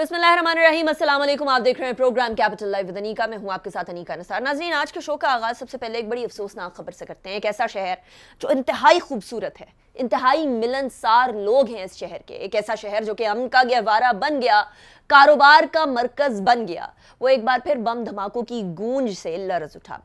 बिस्मिल्लाहिर्रहमानिर्रहीम, अस्सलाम वालेकुम। आप देख रहे हैं programme capital live with Anika. मैं हूं आपके साथ अनीका नसार। नाज़रीन, आज के शो का आगाज़ सबसे पहले एक बड़ी अफसोसनाक खबर से करते हैं। एक ऐसा शहर जो इंतहाई खूबसूरत है, इंतहाई मिलनसार लोग हैं इस शहर के, एक ऐसा शहर जो कि अमन का गहवारा बन गया, कारोबार का मरकज़ बन गया, वो एक बार फिर बम धमाकों की गूंज से लरज़ उठा।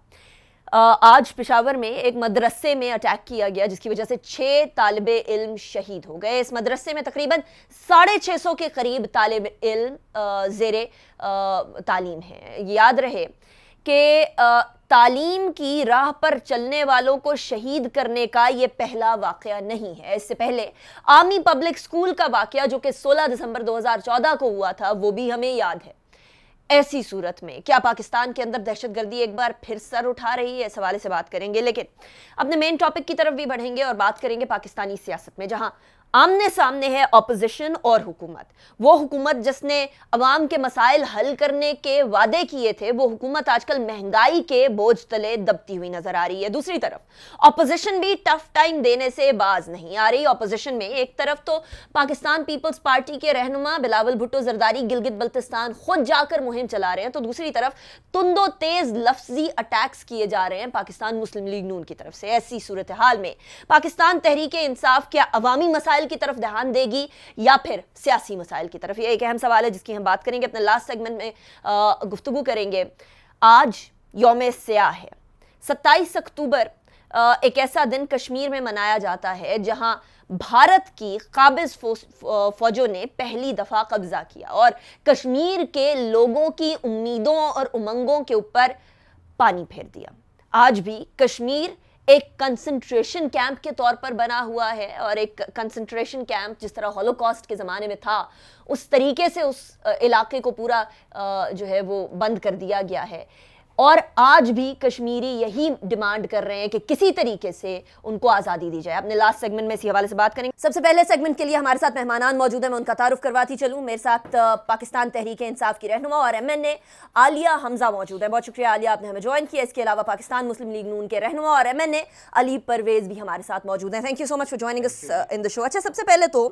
आज पेशावर में एक मदरसे में अटैक किया गया, जिसकी वजह से 6 तालिबे इल्म शहीद हो गए। इस मदरसे में तकरीबन 650 के करीब तालिबे इल्म ज़ेरे तालीम हैं। याद रहे कि तालीम की राह पर चलने वालों को शहीद करने का ये पहला वाक़या नहीं है। इससे पहले आर्मी पब्लिक स्कूल का वाक़या जो कि 16 दिसंबर 2014 को हुआ था, वो भी हमें याद है। ऐसी सूरत में क्या पाकिस्तान के अंदर दहशतगर्दी एक बार फिर सर उठा रही है? इस हवाले से बात करेंगे, लेकिन अपने मेन टॉपिक की तरफ भी बढ़ेंगे और बात करेंगे पाकिस्तानी सियासत में, जहां आमने सामने है ऑपोजिशन और हुकूमत। वो हुकूमत जिसने अवाम के मसाइल हल करने के वादे किए थे, वो हुकूमत आजकल महंगाई के बोझ तले दबती हुई नजर आ रही है। दूसरी तरफ ऑपोजिशन भी टफ टाइम देने से बाज नहीं आ रही। ऑपोजिशन में एक तरफ तो पाकिस्तान पीपल्स पार्टी के रहनुमा बिलावल भुट्टो जरदारी गिलगित बल्तिस्तान खुद जाकर मुहिम चला रहे हैं, तो दूसरी तरफ तुंदो तेज लफ्जी अटैक्स किए जा रहे हैं पाकिस्तान मुस्लिम लीग नून की तरफ से। ऐसी सूरत हाल में पाकिस्तान तहरीक इंसाफ क्या अवामी मसाइल की तरफ ध्यान देगी या फिर सियासी मसाइल की तरफ? ये एक अहम सवाल है जिसकी हम बात करेंगे, अपने लास्ट सेगमेंट में गुफ्तगू करेंगे। आज यौम स्याह है, 27 अक्टूबर एक ऐसा दिन कश्मीर में मनाया जाता है जहां भारत की काबिज फौजों ने पहली दफा कब्जा किया और कश्मीर के लोगों की उम्मीदों और उमंगों के ऊपर पानी फेर दिया। आज भी कश्मीर एक कंसंट्रेशन कैंप के तौर पर बना हुआ है, और एक कंसंट्रेशन कैंप जिस तरह हॉलोकॉस्ट के ज़माने में था, उस तरीके से उस इलाके को पूरा जो है वो बंद कर दिया गया है। और आज भी कश्मीरी यही डिमांड कर रहे हैं कि किसी तरीके से उनको आज़ादी दी जाए। अपने लास्ट सेगमेंट में इसी हवाले से बात करेंगे। सबसे पहले सेगमेंट के लिए हमारे साथ मेहमानान मौजूद हैं, मैं उनका तारुफ करवाती चलूँ। मेरे साथ पाकिस्तान तहरीक इंसाफ की रहनुमा और MNA आलिया हमजा मौजूद है। बहुत शुक्रिया आलिया, आपने हमें ज्वाइन किया। इसके अलावा पाकिस्तान मुस्लिम लीग नून के रहनुमा और MNA अली परवेज़ भी हमारे साथ मौजूद हैं। Thank you so much for joining us in the show. अच्छा, सबसे पहले तो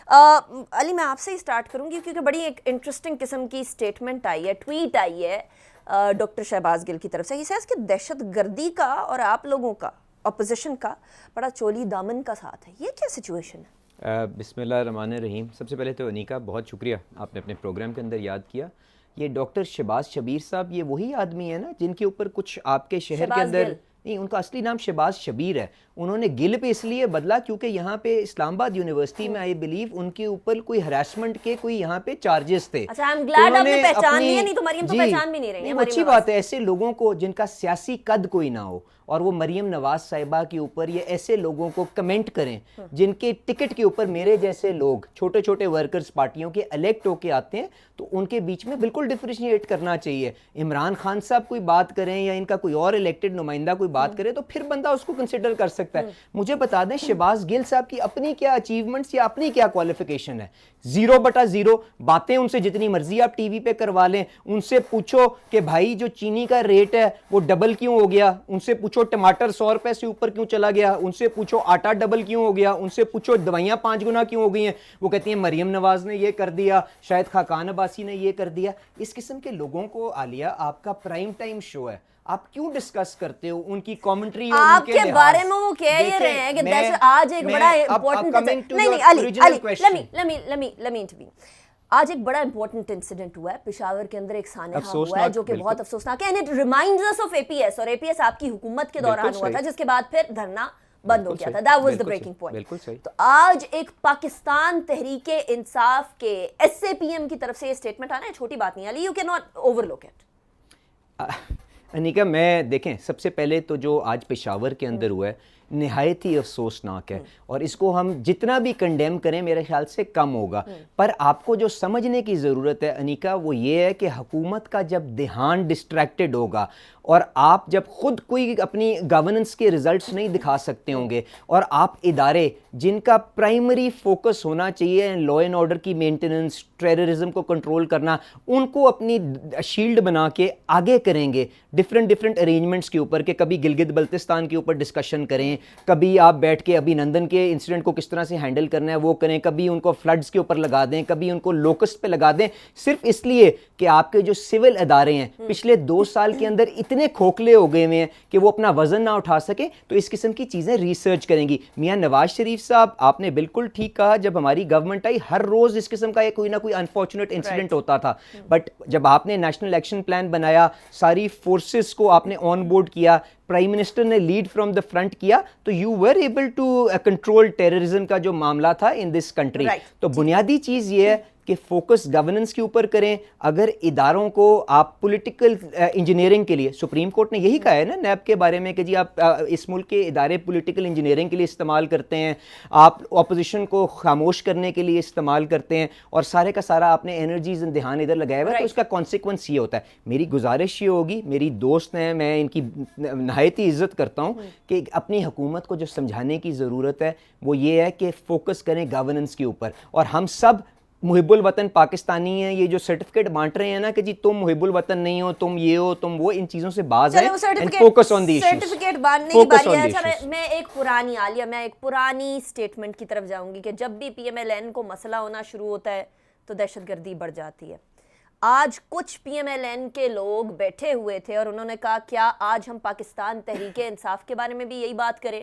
अली, मैं आपसे ही स्टार्ट करूँगी क्योंकि बड़ी एक इंटरेस्टिंग किस्म की स्टेटमेंट आई है, ट्वीट आई है डॉक्टर शहबाज गिल की तरफ से। ये कि दहशत गर्दी का और आप लोगों का, अपोजिशन का, बड़ा चोली दामन का साथ है। ये क्या सिचुएशन है? बिस्मिल्लाहिर्रहमानिर्रहीम। सबसे पहले तो अनीका, बहुत शुक्रिया, आपने अपने प्रोग्राम के अंदर याद किया। ये डॉक्टर शहबाज शबीर साहब, ये वही आदमी है ना जिनके ऊपर कुछ आपके शहर के अंदर, नहीं, उनका असली नाम शहबाज शबीर है। उन्होंने गिल पे इसलिए बदला क्योंकि यहाँ पे इस्लामाबाद यूनिवर्सिटी में आई बिलीव उनके ऊपर कोई हरासमेंट के कोई यहाँ पे चार्जेस थे। अच्छा, I'm glad आपने पहचान लिया, नहीं तो मरियम तो पहचान भी नहीं रही है। अच्छी बात है, ऐसे लोगों को जिनका सियासी कद कोई ना हो और वो मरियम नवाज साहिबा के ऊपर, ये ऐसे लोगों को कमेंट करें जिनके टिकट के ऊपर मेरे जैसे लोग, छोटे छोटे वर्कर्स पार्टियों के इलेक्ट होके आते हैं, तो उनके बीच में बिल्कुल डिफरेंशिएट करना चाहिए। इमरान खान साहब कोई बात करें या इनका कोई और इलेक्टेड नुमाइंदा कोई बात करे तो फिर बंदा उसको कंसिडर कर सकता है। मुझे बता दें शहबाज गिल साहब की अपनी क्या अचीवमेंट्स या अपनी क्या क्वालिफिकेशन है? 0/0 बातें उनसे जितनी मर्जी आप टीवी पे करवा लें। उनसे पूछो कि भाई जो चीनी का रेट है वो डबल क्यों हो गया, उनसे पूछो टमाटर 100 रुपए से ऊपर क्यों चला गया, उनसे पूछो आटा डबल क्यों हो गया, उनसे पूछो दवाइयां 5 गुना क्यों हो गई हैं। वो कहती हैं मरियम नवाज ने ये कर दिया, शायद खाकान अब्बासी ने ये कर दिया। इस किस्म के लोगों को आलिया, आपका प्राइम टाइम शो है, आप क्यों डिस्कस करते हो उनकी कमेंट्री? आपके बारे में वो कह ही रहे हैं कि आज एक बड़ा इंपॉर्टेंट, नहीं, आज एक बड़ा इंपॉर्टेंट इंसिडेंट हुआ है पेशावर के अंदर, एक सानहा हुआ है जो कि बहुत अफसोसनाक है। And it reminds us of APS, और APS आपकी हुकूमत के दौरान हुआ था, जिसके बाद फिर धरना बंद हो गया था। That was the breaking point. तो आज एक पाकिस्तान तहरीक इंसाफ के SAPM की तरफ से ये स्टेटमेंट आना है, छोटी बात नहीं है, you can not overlook it. Anika, मैं देखें, सबसे पहले तो जो आज पेशावर के अंदर हुआ है निहायत ही अफसोसनाक है, और इसको हम जितना भी कंडेम करें मेरे ख्याल से कम होगा। पर आपको जो समझने की ज़रूरत है अनीका, वो ये है कि हुकूमत का जब ध्यान डिस्ट्रैक्टेड होगा और आप जब खुद कोई अपनी गवर्नेंस के रिजल्ट्स नहीं दिखा सकते होंगे, और आप इदारे जिनका प्राइमरी फोकस होना चाहिए लॉ एंड ऑर्डर की मेंटेनेंस, टेररिज्म को कंट्रोल करना, उनको अपनी शील्ड बना के आगे करेंगे, डिफरेंट अरेंजमेंट्स के ऊपर, कि कभी गिलगित बल्तिस्तान के ऊपर डिस्कशन करें, कभी आप बैठ के अभिनंदन के इंसिडेंट को किस तरह से हैंडल करना है वो करें, कभी उनको फ्लड्स के ऊपर लगा दें, कभी उनको लोकस्ट पे लगा दें, सिर्फ इसलिए कि आपके जो सिविल अदारे हैं पिछले 2 साल के अंदर इतने खोखले हो गए हुए हैं कि वो अपना वजन ना उठा सके। तो इस किस्म की चीज़ें रिसर्च करेंगी। मियां नवाज शरीफ साहब, आपने बिल्कुल ठीक कहा, जब हमारी गवर्नमेंट आई हर रोज़ इस किस्म का एक कोई ना कोई अनफॉर्चुनेट इंसिडेंट होता था, बट जब आपने नेशनल एक्शन प्लान बनाया, सारी फोर्सेस को आपने ऑन बोर्ड किया, प्राइम मिनिस्टर ने लीड फ्रॉम द फ्रंट किया, तो you were able to control terrorism का जो मामला था इन दिस कंट्री। तो बुनियादी चीज़ ये है कि फोकस गवर्नेंस के ऊपर करें। अगर इदारों को आप पॉलिटिकल इंजीनियरिंग के लिए, सुप्रीम कोर्ट ने यही कहा है ना नैब के बारे में कि जी आप इस मुल्क के इदारे पॉलिटिकल इंजीनियरिंग के लिए इस्तेमाल करते हैं, आप अपोजिशन को खामोश करने के लिए इस्तेमाल करते हैं, और सारे का सारा आपने एनर्जीज ध्यान इधर लगाया हुआ है, तो उसका कॉन्सिक्वेंस ये होता है। मेरी गुजारिश ये होगी, मेरी दोस्त हैं, मैं इनकी नहायत ही इज्जत करता हूँ, कि अपनी हुकूमत को जो समझाने की ज़रूरत है वो ये है कि फोकस करें गवर्नेंस के ऊपर। और हम सब मुहिब्बुल वतन पाकिस्तानी हैं, ये जो सर्टिफिकेट बांट रहे हैं ना कि जी तुम मुहिब्बुल वतन नहीं हो, तुम ये हो, तुम वो, इन चीजों से बाज है। Focus on the issues, certificate बांटने की बारी है। अच्छा, मैं एक पुरानी स्टेटमेंट की तरफ जाऊंगी कि जब भी पीएमएलएन को मसला होना शुरू होता है तो दहशतगर्दी बढ़ जाती है। आज कुछ पीएमएलएन के लोग बैठे हुए थे और उन्होंने कहा क्या आज हम पाकिस्तान तहरीक इंसाफ के बारे में भी यही बात करें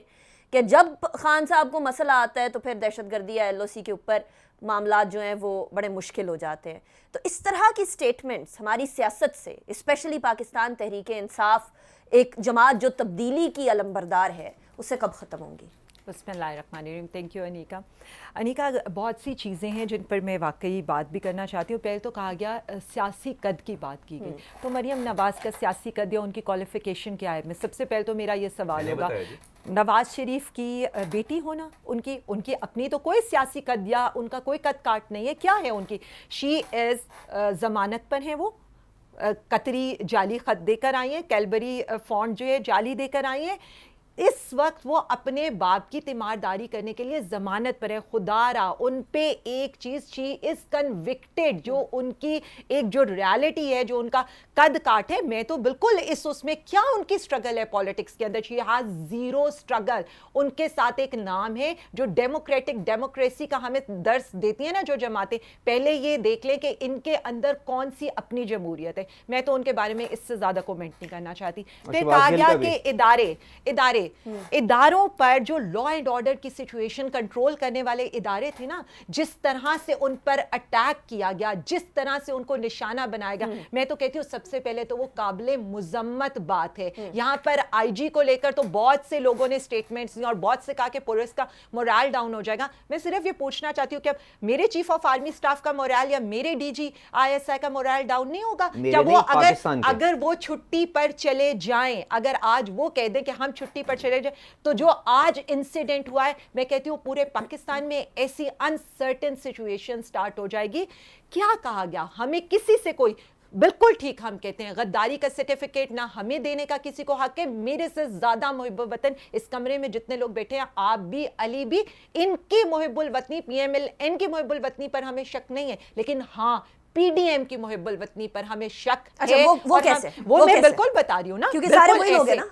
कि जब खान साहब को मसला आता है तो फिर दहशतगर्दी या एलओसी के ऊपर मामला जो हैं वो बड़े मुश्किल हो जाते हैं। तो इस तरह की स्टेटमेंट्स हमारी सियासत से, स्पेशली पाकिस्तान तहरीक इंसाफ एक जमात जो तब्दीली की अलंबरदार है, उससे कब ख़त्म होंगी? बिस्मिल्लाहिर्रहमानिर्रहीम। Thank you Anika. बहुत सी चीज़ें हैं जिन पर मैं वाकई बात भी करना चाहती हूँ। पहले तो कहा गया सियासी कद की बात की गई, तो मरियम नवाज़ का सियासी कद या उनकी क्वालिफ़िकेशन क्या है? मैं सबसे पहले तो मेरा ये सवाल होगा, नवाज़ शरीफ की बेटी होना, उनकी अपनी तो कोई सियासी कद या उनका कोई कद काट नहीं है, क्या है उनकी? शी इज़ ज़मानत पर है, वो कतरी जाली ख़त देकर आई हैं, कैलबरी फ़ॉन्ट जो है जाली देकर आई हैं। इस वक्त वो अपने बाप की तीमारदारी करने के लिए ज़मानत पर है। खुदारा उन पे एक चीज़, शी इज़ कन्विक्टेड, जो उनकी एक जो रियलिटी है, जो उनका कद काट है, मैं तो बिल्कुल उसमें क्या उनकी स्ट्रगल है पॉलिटिक्स के अंदर, शी हैज़ ज़ीरो स्ट्रगल। उनके साथ एक नाम है जो डेमोक्रेसी का हमें दर्स देती है ना जो जमातें, पहले ये देख लें कि इनके अंदर कौन सी अपनी जमहूरियत है। मैं तो उनके बारे में इससे ज़्यादा कमेंट नहीं करना चाहती। फिर कहा गया कि इदारों पर जो लॉ एंड ऑर्डर की सिचुएशन कंट्रोल करने वाले इदारे थे ना, जिस तरह से उन पर अटैक किया गया, जिस तरह से उनको निशाना बनाया गया, मैं तो कहती हूँ सबसे पहले तो वो काबिले मुजम्मत बात है। यहाँ पर आईजी को लेकर तो बहुत से लोगों ने स्टेटमेंट्स दी और बहुत से कहा कि पुलिस का मोरल डाउन हो जाएगा। मैं सिर्फ ये पूछना चाहती हूँ कि अब मेरे चीफ ऑफ आर्मी स्टाफ का मोरल या मेरे डीजी आईएसआई का मोरल डाउन नहीं होगा क्या? वो अगर वो छुट्टी पर चले जाएं, अगर आज वो कह दें कि हम छुट्टी पर चले जाए, तो जो आज इंसिडेंट हुआ है, मैं कहती हूँ पूरे पाकिस्तान में ऐसी अनसर्टेन सिचुएशन स्टार्ट हो जाएगी। क्या कहा गया, हमें किसी से कोई, बिल्कुल ठीक हम कहते हैं, गद्दारी का सर्टिफिकेट ना हमें देने का किसी को हक है। मेरे से ज्यादा मुहिब्बुल वतन इस कमरे में जितने लोग बैठे हैं, आप भी, अली भी, इनकी मुहिब्बुल वतनी, पीएमएलएन की मुहिब्बुल वतनी पर हमें शक नहीं है, लेकिन हाँ पीडीएम की मुहिब्बुल वतनी पर हमें शक है। वो कैसे? वो मैं बिल्कुल बता रही हूँ ना, क्योंकि सारे वही लोग हैं ना।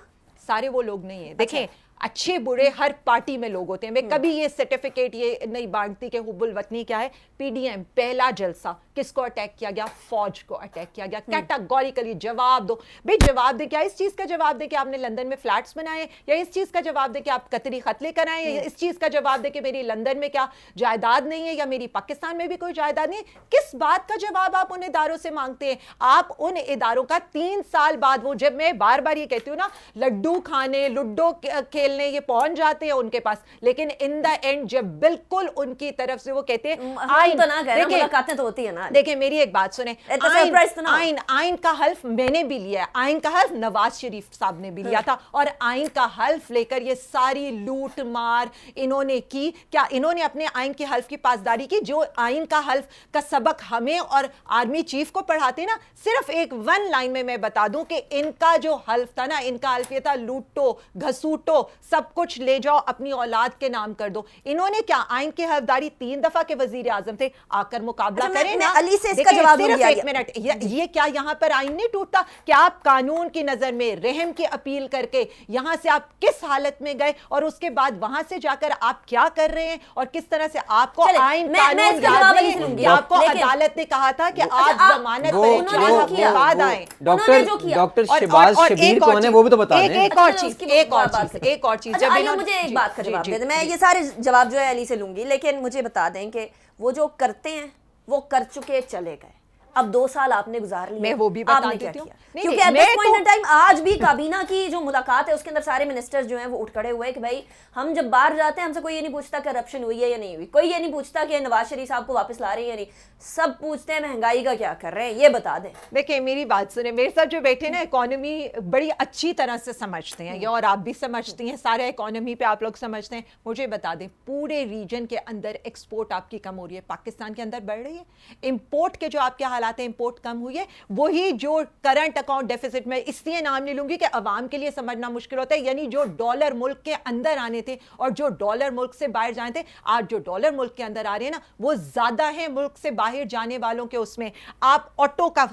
सारे वो लोग नहीं है। देखें, अच्छे बुरे हर पार्टी में लोग होते हैं। मैं कभी ये सर्टिफिकेट ये नहीं बांटती कि हुब्बुल वतनी क्या है। पीडीएम पहला जलसा किसको अटैक किया गया? फौज को अटैक किया गया। कैटेगोरिकली जवाब दो भाई, जवाब दे। क्या इस चीज का जवाब दे कि आपने लंदन में फ्लैट्स बनाए, या इस चीज का जवाब दे कि आप कतरी खत लेकर आए, या इस चीज का जवाब दे कि मेरी लंदन में क्या जायदाद नहीं है, या मेरी पाकिस्तान में भी कोई जायदाद नहीं है? किस बात का जवाब आप उन इदारों से मांगते हैं? आप उन इदारों का 3 साल बाद, वो जब मैं बार बार ये कहती हूँ ना, लड्डू खाने, लुड्डो खेलने ये पहुंच जाते हैं उनके पास, लेकिन इन द एंड जब बिल्कुल उनकी तरफ से वो कहते हैं आइन, तो ना कह, मुलाकातें तो होती है ना। देखिए मेरी एक बात सुने, आइन का हल्फ मैंने भी लिया है, आइन का हल्फ नवाज शरीफ साहब ने भी लिया था, और आइन का हल्फ लेकर ये सारी लूट मार इन्होंने की। क्या इन्होंने अपने आइन के हल्फ की पासदारी की? जो आइन का हल्फ का सबक हमें और आर्मी चीफ को पढ़ाते ना, सिर्फ एक 1 लाइन में मैं बता दूं कि इनका जो हल्फ था ना, इनका हल्फ ये था, लूटो घसूटो सब कुछ ले जाओ, अपनी औलाद के नाम कर दो। इन्होंने क्या, आइन के हल्फदारी 3 दफा के वजीर आजम थे, आकर मुकाबला करें ना। علی سے اس کا جواب لوں گی. ایک منٹ, یہ کیا یہاں پر آئین نہیں ٹوٹتا کہ آپ قانون کی نظر میں رحم کی اپیل کر کے یہاں سے آپ کس حالت میں گئے اور اس کے بعد وہاں سے جا کر آپ کیا کر رہے ہیں اور کس طرح سے آپ کو آئین قانون یاد نہیں ہے. آپ کو عدالت نے کہا تھا کہ آپ ضمانت پر بعد آئیں. ڈاکٹر شہباز شبیر کون ہے وہ بھی تو بتا دیں. ایک اور چیز جب مجھے ایک بات کا جواب دے دیں. میں یہ سارے جواب جو ہے علی سے لوں گی, لیکن مجھے بتا دیں کہ وہ جو کرتے ہیں وہ کر چکے چلے گئے. اب 2 سال آپ نے گزار لیے, میں وہ بھی بتا دیتی ہوں کیونکہ at this point in time آج بھی کابینہ کی جو ملاقات ہے اس کے اندر سارے منسٹر جو ہیں وہ اٹھ کھڑے ہوئے کہ بھائی ہم جب باہر جاتے ہیں ہم سے کوئی یہ نہیں پوچھتا کرپشن ہوئی ہے یا نہیں ہوئی, کوئی یہ نہیں پوچھتا کہ نواز شریف صاحب کو واپس لا رہے ہیں یا نہیں, سب پوچھتے ہیں مہنگائی کا کیا کر رہے ہیں, یہ بتا دیں. دیکھیں میری بات سنیں, میرے ساتھ جو بیٹھے نا اکانومی بڑی اچھی طرح سے سمجھتے ہیں, اور آپ بھی سمجھتی ہیں, سارے اکانومی پہ آپ لوگ سمجھتے ہیں. مجھے بتا دیں پورے ریجن کے اندر ایکسپورٹ آپ کی کم ہو رہی ہے, پاکستان کے اندر بڑھ رہی ہے. امپورٹ کے جو آپ کے حالات ہیں, امپورٹ کم ہوئی ہے, وہی جو کرنٹ اکاؤنٹ ڈیفیسٹ میں اس لیے نام نہیں لوں گی کہ عوام کے لیے سمجھنا مشکل ہوتا ہے, یعنی جو ڈالر ملک کے اندر آنے تھے اور جو ڈالر ملک سے باہر جانے تھے, آج جو ڈالر ملک کے اندر آ رہے ہیں نا وہ زیادہ ہیں ملک سے باہر جانے والوں کے. اس میں آپ آٹو کا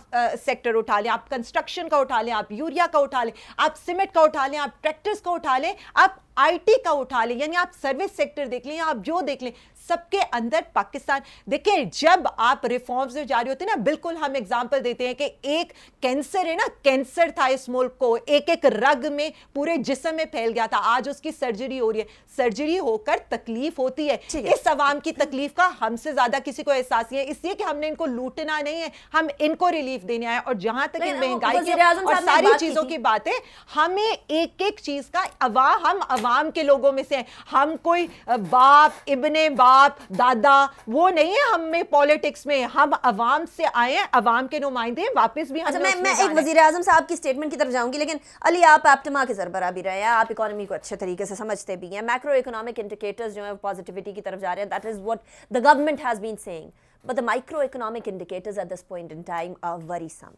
سیکٹر اٹھا لیں, آپ کنسٹرکشن کا اٹھا لیں, آپ یوریا کا اٹھا لیں, آپ سیمنٹ کا اٹھا لیں, آپ ٹریکٹرز کا اٹھا لیں, آپ آئی ٹی کا اٹھا لیں, یعنی آپ سروس سیکٹر دیکھ لیں, آپ جو دیکھ لیں, سب کے اندر پاکستان. دیکھیں جب آپ ریفارمز میں جاری ہوتے ہیں نا, بالکل ہم ایگزامپل دیتے ہیں کہ ایک کینسر ہے نا, کینسر تھا اس ملک کو, ایک رگ میں پورے جسم میں پھیل گیا تھا, آج اس کی سرجری ہو رہی ہے. سرجری ہو کر تکلیف ہوتی ہے, اس عوام کی تکلیف کا ہم سے زیادہ کسی کو احساس نہیں ہے, اس لیے کہ ہم نے ان کو لوٹنا نہیں ہے, ہم ان کو ریلیف دینے آئے. اور جہاں تک ان مہنگائی کی اور ساری چیزوں کی بات ہے, ہمیں ایک ایک چیز کا ہم عوام کے لوگوں میں سے ہیں, ہم کوئی باپ ابن باپ دادا وہ نہیں ہے ہم میں پالیٹکس میں, ہم عوام سے آئے ہیں, عوام کے نمائندے ہیں, واپس بھی میں ایک وزیر اعظم صاحب کی سٹیٹمنٹ کی طرف جاؤں گی, لیکن علی آپ ایپٹما کے سربراہ بھی رہے ہیں, آپ اکانومی کو اچھے طریقے سے سمجھتے بھی ہیں, میکرو اکنامک انڈیکیٹرز جو ہیں پازیٹیوٹی کی طرف جا رہے ہیں, that is what the government has been saying, but the microeconomic indicators at this point in time are worrisome.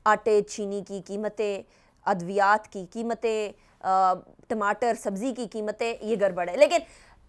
آٹے چینی کی قیمتیں, ادویات کی قیمتیں, ٹماٹر سبزی کی قیمتیں, یہ گڑبڑ ہے. لیکن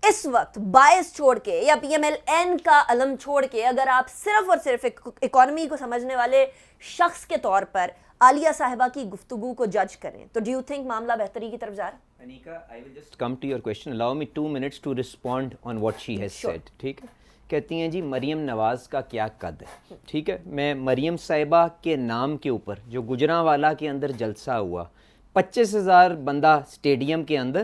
اس وقت باعث چھوڑ کے یا پی ایم ایل این کا علم چھوڑ کے اگر آپ صرف اور صرف اکانومی کو سمجھنے والے شخص کے طور پر عالیہ صاحبہ کی گفتگو کو جج کریں تو ڈو یو تھنک معاملہ بہتری کی طرف جا رہا ہے؟ انیکا, I will just come to your question. Allow me 2 minutes to respond on what she has said. ٹھیک ہے, کہتی ہیں جی مریم نواز کا کیا قد ہے. ٹھیک ہے, میں مریم صاحبہ کے نام کے اوپر جو گجرانوالہ کے اندر جلسہ ہوا, 25,000 بندہ اسٹیڈیم کے اندر,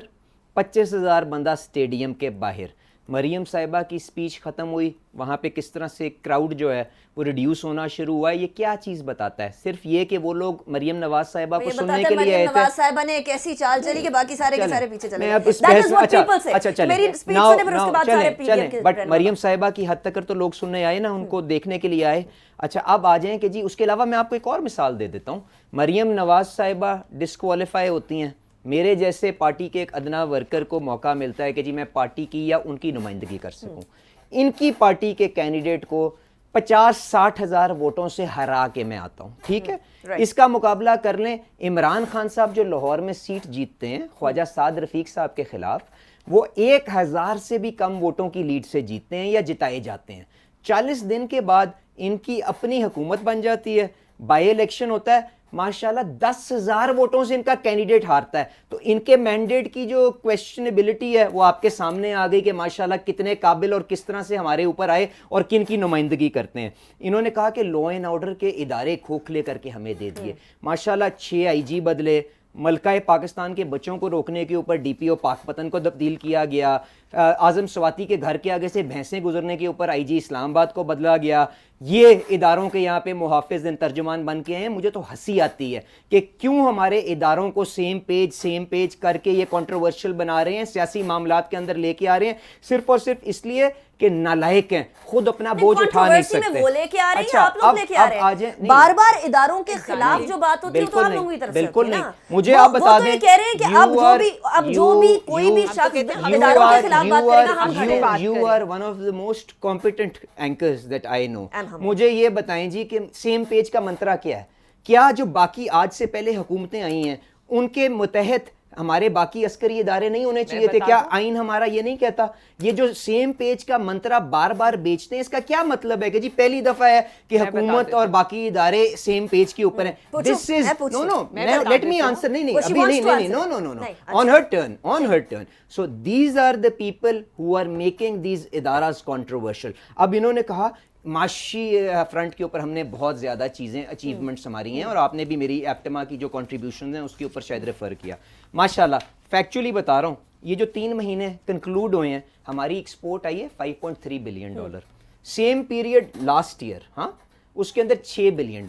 25,000 بندہ اسٹیڈیم کے باہر, مریم صاحبہ کی سپیچ ختم ہوئی, وہاں پہ کس طرح سے کراؤڈ جو ہے وہ ریڈیوس ہونا شروع ہوا ہے. یہ کیا چیز بتاتا ہے؟ صرف یہ کہ وہ لوگ مریم نواز صاحبہ کو سننے کے لیے آئے تھے. نواز صاحبہ نے ایک ایسی چال چلی کہ باقی سارے کے سارے پیچھے چلے گئے. اچھا چلیں, بٹ مریم صاحبہ کی حد تک تو لوگ سننے آئے نا, ان کو دیکھنے کے لیے آئے. اچھا اب آ جائیں کہ جی اس کے علاوہ میں آپ کو ایک اور مثال دے دیتا ہوں. مریم نواز صاحبہ ڈسکوالیفائی ہوتی ہیں, میرے جیسے پارٹی کے ایک ادنا ورکر کو موقع ملتا ہے کہ جی میں پارٹی کی یا ان کی نمائندگی کر سکوں. ان کی پارٹی کے کینڈیڈیٹ کو 50-60 ہزار ووٹوں سے ہرا کے میں آتا ہوں. ٹھیک ہے, اس کا مقابلہ کر لیں عمران خان صاحب جو لاہور میں سیٹ جیتتے ہیں خواجہ سعد رفیق صاحب کے خلاف, وہ 1000 سے بھی کم ووٹوں کی لیڈ سے جیتتے ہیں یا جتائے جاتے ہیں. 40 دن کے بعد ان کی اپنی حکومت بن جاتی ہے, بائی الیکشن ہوتا ہے, ماشاءاللہ 10,000 ووٹوں سے ان کا کینڈیڈیٹ ہارتا ہے. تو ان کے مینڈیٹ کی جو کویسچنیبلٹی ہے وہ آپ کے سامنے آ گئی کہ ماشاءاللہ کتنے قابل اور کس طرح سے ہمارے اوپر آئے اور کن کی نمائندگی کرتے ہیں. انہوں نے کہا کہ لا اینڈ آرڈر کے ادارے کھوکھلے کر کے ہمیں دے دیے. ماشاءاللہ 6 IG بدلے, ملکہ پاکستان کے بچوں کو روکنے کے اوپر DPO پاک پتن کو تبدیل کیا گیا, اعظم سواتی کے گھر کے آگے سے بھینسیں گزرنے کے اوپر IG اسلام آباد کو بدلا گیا. یہ اداروں کے یہاں پہ محافظ ترجمان بن کے ہیں. مجھے تو ہنسی آتی ہے کہ کیوں ہمارے اداروں کو سیم پیج کر کے یہ کنٹروورشل بنا رہے ہیں, سیاسی معاملات کے اندر لے کے آ رہے ہیں, صرف اور صرف اس لیے کہ نالائق ہیں, خود اپنا بوجھ اٹھا نہیں سکتے. وہ لے کے آ رہے ہیں, آپ لوگ لے کے آ رہے ہیں. بار بار اداروں کے خلاف جو بات ہوتی ہے تو آپ لوگوں کی طرف سے بالکل نہیں. مجھے آپ بتا دیں, کہہ رہے ہیں کہ اب جو بھی کوئی بھی شخص اداروں کے خلاف بات کرے گا, ہم کھڑے ہیں. You are one of the most competent anchors that I know. مجھے یہ بتائیں جی کہ سیم پیج کا منترا کیا ہے؟ کیا جو باقی آج سے پہلے حکومتیں آئی ہیں ان کے متحد हमारे बाकी अस्करी इदारे नहीं होने चाहिए थे क्या? आइन हमारा ये नहीं कहता? ये जो सेम पेज का मंत्रा बार बार बेचते हैं, इसका क्या मतलब है कि जी पहली दफा है कि हुकूमत और बाकी इदारे सेम पेज के ऊपर हैं? This is no let me answer. नहीं अभी नहीं no on her turn. So these are the people who are making these इदारास कंट्रोवर्शियल. अब इन्होंने कहा माशी फ्रंट के ऊपर हमने बहुत ज़्यादा चीज़ें अचीवमेंट्स हमारी हैं, और आपने भी मेरी एप्टमा की जो कंट्रीब्यूशन हैं उसके ऊपर शायद रेफ़र किया. माशाल्लाह फैक्चुअली बता रहा हूँ, ये जो 3 महीने कंक्लूड हुए हैं, हमारी एक्सपोर्ट आई है $5.3 billion. Same period last year, हाँ, उसके अंदर $6 बिलियन.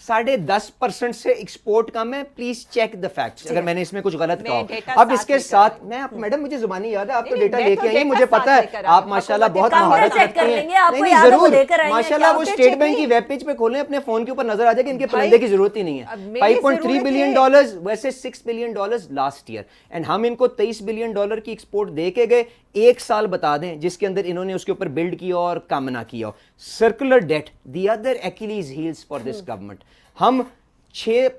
10.5% से एक्सपोर्ट कम है. प्लीज चेक द फैक्ट्स अगर मैंने इसमें कुछ गलत कहा. अब इसके साथ मैं मैडम मुझे जुबानी याद है, आप तो डेटा लेके आई, मुझे पता है आप माशाल्लाह बहुत महारत रखती हैं. नहीं जरूर माशाल्लाह, वो स्टेट बैंक की वेब पेज पे खोलें, अपने फोन के ऊपर नजर आ जाएगा, इनके पलंदे की जरूरत ही नहीं है. $5.3 बिलियन वैसे $6 बिलियन लास्ट ईयर, एंड हम इनको $23 बिलियन की एक्सपोर्ट दे के गए. 1 साल बता दें जिसके अंदर इन्होंने उसके ऊपर बिल्ड किया और काम ना किया. Circular debt the other Achilles heels for this government. हम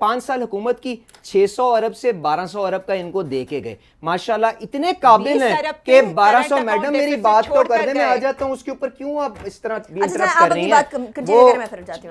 5 साल हुकूमत की 600 अरब से 1200 अरब का इनको दे के गए. माशाल्लाह इतने काबिल हैं कि 1200. मैडम मेरी बात तो करने में आ जाता हूँ, उसके ऊपर क्यों आप इस तरह इंटरप्ट कर रही हैं? वो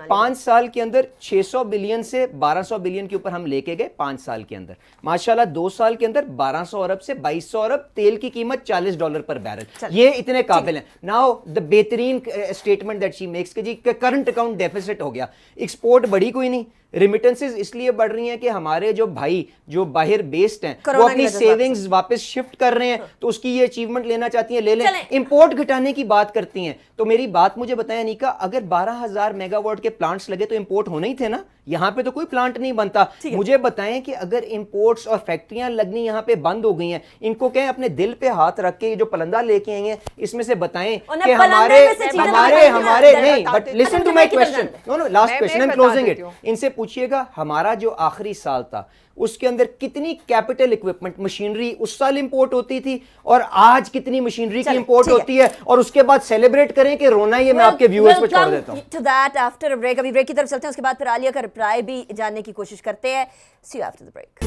5 साल के अंदर 600 बिलियन से 1200 बिलियन के ऊपर हम लेके गए 5 साल के अंदर. माशाल्लाह 2 साल के अंदर 1200 अरब से 2200 अरब, तेल की कीमत $40 पर बैरल. ये इतने काबिल हैं. नाउ द बेहतरीन स्टेटमेंट दैट शी मेक्स कि जी करंट अकाउंट डेफिसिट हो गया, एक्सपोर्ट बढ़ी कोई नहीं, रिमिटेंसेस इसलिए बढ़ रही हैं कि हमारे जो भाई जो बाहर बेस्ड हैं वो अपनी सेविंग्स वापस शिफ्ट कर रहे हैं, तो उसकी ये अचीवमेंट लेना चाहती हैं, ले लें. इंपोर्ट घटाने की बात करती हैं. तो मेरी बात मुझे बताएं अनीका, अगर 12,000 मेगावाट के प्लांट्स लगे तो इंपोर्ट होने ही थे ना. यहाँ पे तो कोई प्लांट नहीं बनता. मुझे बताएं कि अगर इंपोर्ट्स और फैक्ट्रियां लगनी यहाँ पे बंद हो गई हैं, इनको कहें अपने दिल पे हाथ रख के ये जो पलंदा लेके आई हैं इसमें से बताएं कि हमारे नहीं. But listen to my question, no last question, I am closing it. इनसे पूछिएगा हमारा जो आखिरी साल था उसके अंदर कितनी कैपिटल इक्विपमेंट मशीनरी उस साल इंपोर्ट होती थी और आज कितनी मशीनरी की इंपोर्ट होती है, और उसके बाद सेलिब्रेट करें कि रोना ये मैं आपके व्यूअर्स पे छोड़ देता हूं. To that after a break. अभी ब्रेक की तरफ चलते हैं, उसके बाद फिर आलिया का रिप्लाई भी जानने की कोशिश करते हैं. See you after the break.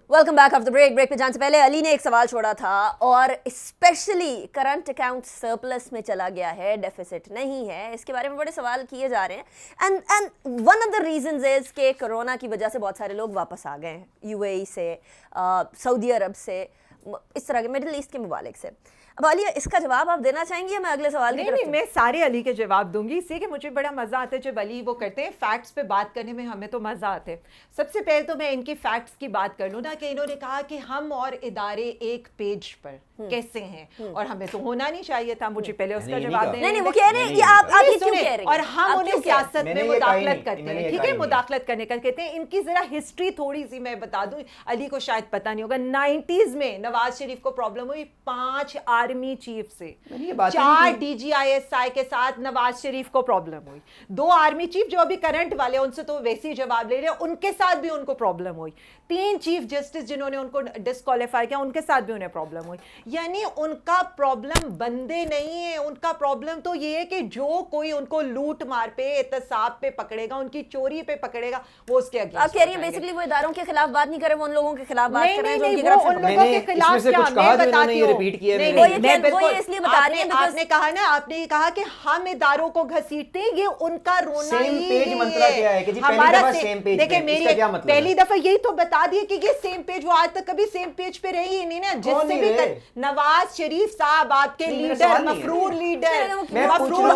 Welcome back after break. Break पे जाने से पहले अली ने एक सवाल छोड़ा था, और स्पेशली करंट अकाउंट सरप्लस में चला गया है, डेफिसिट नहीं है. इसके बारे में बड़े सवाल किए जा रहे हैं. And one of the reasons is कि कोरोना की वजह से बहुत सारे लोग वापस आ गए हैं, यूएई से, सऊदी अरब से, इस तरह के मिडिल ईस्ट के ममालिक से. अब अली इसका जवाब आप देना चाहेंगे या मैं अगले सवाल की तरफ? नहीं, मैं सारे अली के जवाब दूंगी, इसलिए कि मुझे बड़ा मजा आता है जब अली वो करते हैं. फैक्ट्स पे बात करने में हमें तो मजा आता है. सबसे पहले तो मैं इनकी फैक्ट्स की बात कर लूं ना, कि इन्होंने कहा कि हम और इदारे एक पेज पर कैसे हैं, और हमें तो होना नहीं चाहिए था. मुझे पहले उसका जवाब देना. नहीं वो कह रहे हैं कि आप ये क्यों कह रहे हैं, और हम उन्हें सियासत में मुदाखलत करते हैं. ठीक है, मुदाखलत करने का कहते हैं. इनकी जरा हिस्ट्री थोड़ी सी मैं बता दूं, अली को शायद पता नहीं होगा. 90s में नवाज शरीफ को प्रॉब्लम हुई 5 आर्मी चीफ से, 4 DGISI के साथ नवाज शरीफ को प्रॉब्लम हुई. 2 आर्मी चीफ जो अभी करंट वाले, उनसे तो वैसे ही जवाब ले रहे हैं, उनके साथ भी उनको प्रॉब्लम हुई. 3 चीफ जस्टिस जिन्होंने उनको डिस्क्वालीफाई किया, उनके साथ भी उन्हें प्रॉब्लम हुई. यानी उनका प्रॉब्लम बंदे नहीं है, उनका प्रॉब्लम तो ये है कि जो कोई उनको लूट मार पे, एहतसाब पे पकड़ेगा, उनकी चोरी पे पकड़ेगा, वो उसके अगेंस्ट. आप कह रही हैं बेसिकली वो इदारों के खिलाफ बात नहीं कर रहे, वो उन लोगों के खिलाफ बात कर रहे हैं जो उनकी तरफ से. उन लोगों के खिलाफ क्या, मैं बताती हूं. रिपीट किया वो ये इसलिए बता रही हैं आपने कहा ना, आपने कहा कि हम इदारों को घसीटते हैं, ये उनका रोना ही पेज मंत्रा क्या है कि जी पहली दफा सेम पेज. देखिए मेरी पहली दफा यही तो बता दिए कि ये सेम पेज, वो आज तक कभी सेम पेज पे रही ही नहीं ना. जिससे भी नवाज शरीफ साहब आपके लीडर, मफरूर लीडर, मफरूर